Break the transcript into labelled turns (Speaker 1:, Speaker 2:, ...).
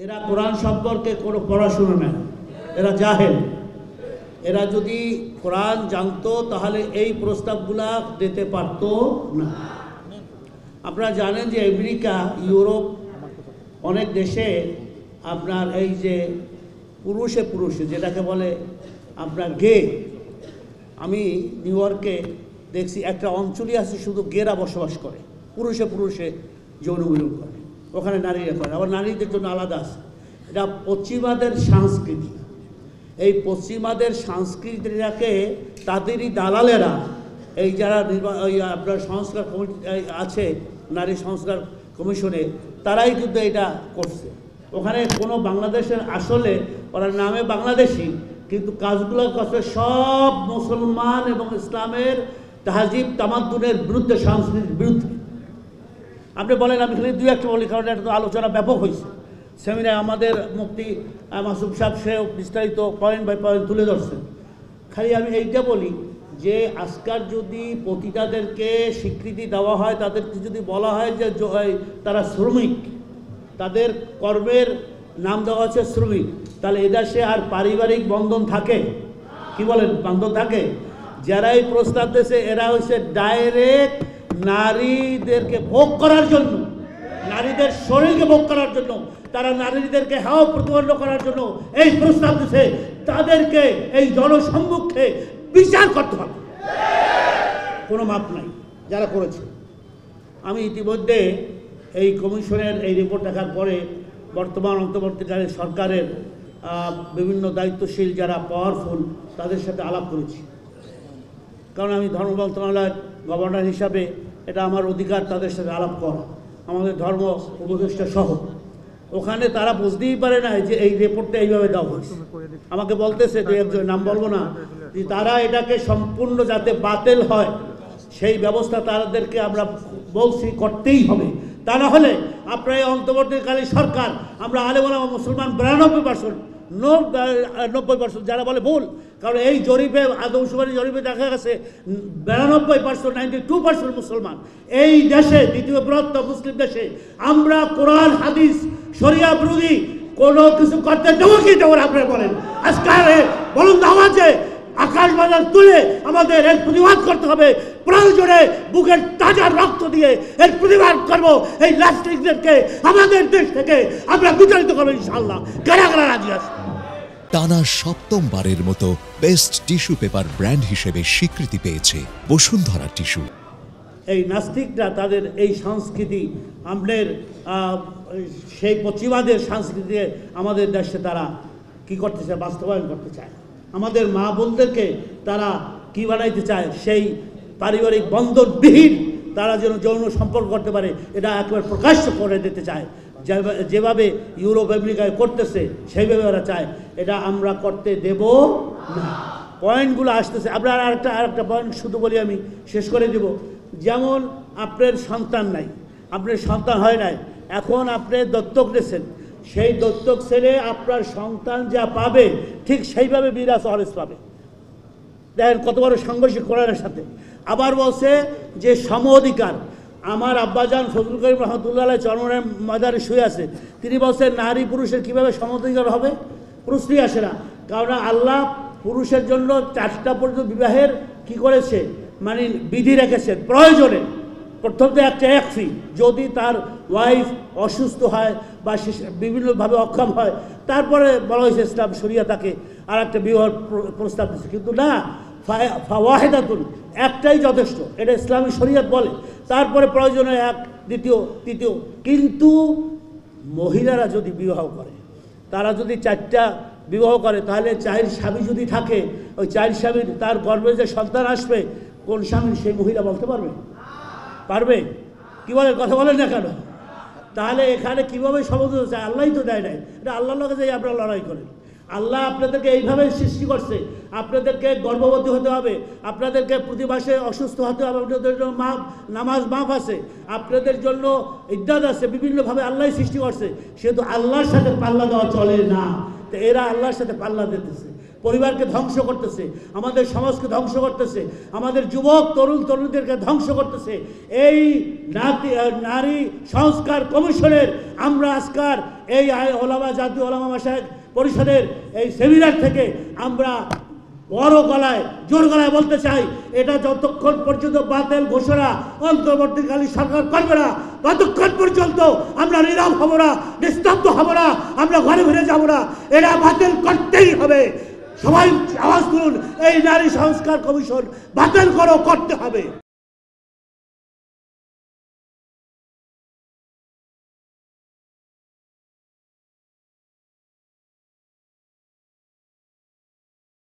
Speaker 1: এরা কোরআন সম্পর্কে কোনো পড়াশোনা নেই, এরা জাহেল। এরা যদি কোরআন জানতো তাহলে এই প্রস্তাবগুলা দিতে পারত না। আপনারা জানেন যে আমেরিকা, ইউরোপ, অনেক দেশে আপনার এই যে পুরুষে পুরুষে যেটাকে বলে আপনার গে, আমি নিউ ইয়র্কে দেখছি একটা অঞ্চলই আছে শুধু গেরা বসবাস করে, পুরুষে পুরুষে যৌন মিলন করে, ওখানে নারীরা করে, আবার নারীদের জন্য আলাদা আছে। এটা পশ্চিমাদের সংস্কৃতি। এই পশ্চিমাদের সংস্কৃতিটাকে তাদেরই দালালেরা, এই যারা আপনার সংস্কার কমিটি আছে, নারী সংস্কার কমিশনে, তারাই কিন্তু এটা করছে। ওখানে কোনো বাংলাদেশের আসলে ওরা নামে বাংলাদেশি, কিন্তু কাজগুলো করছে সব মুসলমান এবং ইসলামের তাহজিব তামাদ্দুনের বিরুদ্ধে, সংস্কৃতির বিরুদ্ধে। আপনি বলেন, আমি খালি দুই একটা বলি, কারণ এটা তো আলোচনা ব্যাপক হয়েছে। সেমিনারে আমাদের মুফতি মাসুম সাহেব সেও বিস্তারিত পয়েন্ট বাই পয়েন্ট তুলে ধরছেন। খালি আমি এইটা বলি যে আজকাল যদি পতিতাদেরকে স্বীকৃতি দেওয়া হয়, তাদেরকে যদি বলা হয় যে তারা শ্রমিক, তাদের কর্মের নাম দেওয়া হচ্ছে শ্রমিক, তাহলে এদেশে আর পারিবারিক বন্ধন থাকে? কি বলেন, বন্ধন থাকে? যারা এই প্রস্তাব দিয়েছে এরা হচ্ছে ডাইরেক্ট নারীদেরকে ভোগ করার জন্য, নারীদের শরীরকে ভোগ করার জন্য, তারা নারীদেরকে হেয় প্রতিপন্ন করার জন্য এই প্রস্তাব দিয়েছে। তাদেরকে এই জনসম্মুখে বিচার করতে হবে, কোনো মাপ নাই যারা করেছে। আমি ইতিমধ্যে এই কমিশনের এই রিপোর্ট দেখার পরে বর্তমান অন্তর্বর্তীকালীন সরকারের বিভিন্ন দায়িত্বশীল যারা পাওয়ারফুল তাদের সাথে আলাপ করেছি, কারণ আমি ধর্ম মন্ত্রণালয়ের গভর্নর হিসাবে এটা আমার অধিকার তাদের সাথে আলাপ করা, আমাদের ধর্ম উপদেষ্টা সহ। ওখানে তারা বুঝতেই পারে না যে এই রিপোর্টটা এইভাবে দেওয়া হয়েছে। আমাকে বলতেছে, যে একজন নাম বলবো না, যে তারা এটাকে সম্পূর্ণ যাতে বাতিল হয় সেই ব্যবস্থা তাদেরকে আমরা বলছি করতেই হবে। তা না হলে আপনার এই অন্তর্বর্তীকালীন সরকার, আমরা আলেম ওলামা মুসলমান 92%, 90% যারা বলে ভুল, কারণ এই জরিপে, আদমশুমারি জরিপে দেখা গেছে 92%, 92% মুসলমান এই দেশে, দ্বিতীয় বৃহত্তম মুসলিম দেশে আমরা কোরআন হাদিস শরিয়া বিরোধী কোনো কিছু করতে দেবো কি দেবো না? আপনারা বলেন, আজকাল বলুন আওয়াজে আকাশ বাজার তুলে আমাদের এর প্রতিবাদ করতে হবে। প্রয়োজনে বুকের তাজা রক্ত দিয়ে এর প্রতিবাদ করবো। এই লাস্টিকদেরকে আমাদের দেশ থেকে আমরা বিতাড়িত করবো ইনশাআল্লাহ। কারা কারা রাজি আছে?
Speaker 2: টানা সপ্তমবারের মতো বেস্ট টিস্যু পেপার ব্র্যান্ড হিসেবে স্বীকৃতি পেয়েছে বসুন্ধরা টিস্যু।
Speaker 1: এই নাস্তিকরা তাদের এই সংস্কৃতি, আমাদের সেই পশ্চিমাদের সংস্কৃতি আমাদের দেশে তারা কি করতে চায়, বাস্তবায়ন করতে চায়। আমাদের মা বোনদেরকে তারা কি বানাইতে চায়, সেই পারিবারিক বন্ধনবিহীন তারা যেন যৌন সম্পর্ক করতে পারে, এটা একবার প্রকাশ্য করে দিতে চায়। যেভাবে ইউরোপ আমেরিকায় করতেছে সেইভাবে ওরা চায়। এটা আমরা করতে দেব না। পয়েন্টগুলো আসতেছে। আপনার আরেকটা পয়েন্ট শুধু বলি, আমি শেষ করে দেব। যেমন আপনার সন্তান নাই, আপনার সন্তান হয় নাই, এখন আপনি দত্তক নিয়েছেন, সেই দত্তক ছেলে আপনার সন্তান যা পাবে ঠিক সেইভাবে মিরাস ওয়ারিস পাবে। দেখেন কত বড় সাংঘর্ষিক কোরআনের সাথে। আবার বলছে যে সম অধিকার। আমার আব্বাজান ফজলুল করিম রহমতুল্লাহ চরমনের মাজারে শুয়ে আছে, তিনি বলছেন নারী পুরুষের কীভাবে সম অধিকার হবে? প্রশ্নই আসে না। কারণ আল্লাহ পুরুষের জন্য 4টা পর্যন্ত বিবাহের কি করেছে, মানে বিধি রেখেছে। প্রয়োজনে প্রথম তো একটা একফি, যদি তার ওয়াইফ অসুস্থ হয় বা বিভিন্নভাবে অক্ষম হয়, তারপরে বলা হয়েছে ইসলাম শরিয়া তাকে আর একটা বিবাহের প্রস্তাব দিচ্ছে। কিন্তু না, ওয়াহেদাতুন, একটাই যথেষ্ট, এটা ইসলামী শরিয়ত বলে। তারপরে প্রয়োজনে 1, 2, 3। কিন্তু মহিলারা যদি বিবাহ করে, তারা যদি 4টা বিবাহ করে, তাহলে 4 স্বামী যদি থাকে, ওই 4 স্বামীর তার গর্ভে যে সন্তান আসবে, কোন স্বামী সেই মহিলা বলতে পারবে? পারবে? কি বলেন, কথা বলেন না কেন? তাহলে এখানে কীভাবে সমঝোতা চায়? আল্লাহই তো দেয় নাই, এটা আল্লাহর লগে যাই আপনারা লড়াই করেন। আল্লাহ আপনাদেরকে এইভাবে সৃষ্টি করছে, আপনাদেরকে গর্ভবতী হতে হবে, আপনাদেরকে প্রতি মাসে অসুস্থ হতে হবে, আপনাদের জন্য নামাজ মাফ আছে, আপনাদের জন্য ইদ্দাত আছে, বিভিন্নভাবে আল্লাহ সৃষ্টি করছে। সেহেতু আল্লাহর সাথে পাল্লা দেওয়া চলে না। তো এরা আল্লাহর সাথে পাল্লা দিতেছে। পরিবারকে ধ্বংস করতেছে, আমাদের সমাজকে ধ্বংস করতেছে, আমাদের যুবক তরুণীদেরকে ধ্বংস করতেছে। এই নারী সংস্কার কমিশনের আমরা আজকাল এই ওলামা জাতীয় ওলামা মাশায়েখ পরিষদের এই সেমিনার থেকে আমরা বড় গলায় জোর গলায় বলতে চাই, এটা যতক্ষণ পর্যন্ত বাতিল ঘোষণা অন্তর্বর্তীকালীন সরকার করবে না, ততক্ষণ পর্যন্ত আমরা নীরব হব না, নিস্তব্ধ হব না, আমরা ঘরে ফিরে যাব না। এটা বাতিল করতেই হবে। সবাই আওয়াজ তুলুন, এই নারী সংস্কার কমিশন বাতিল করতে হবে।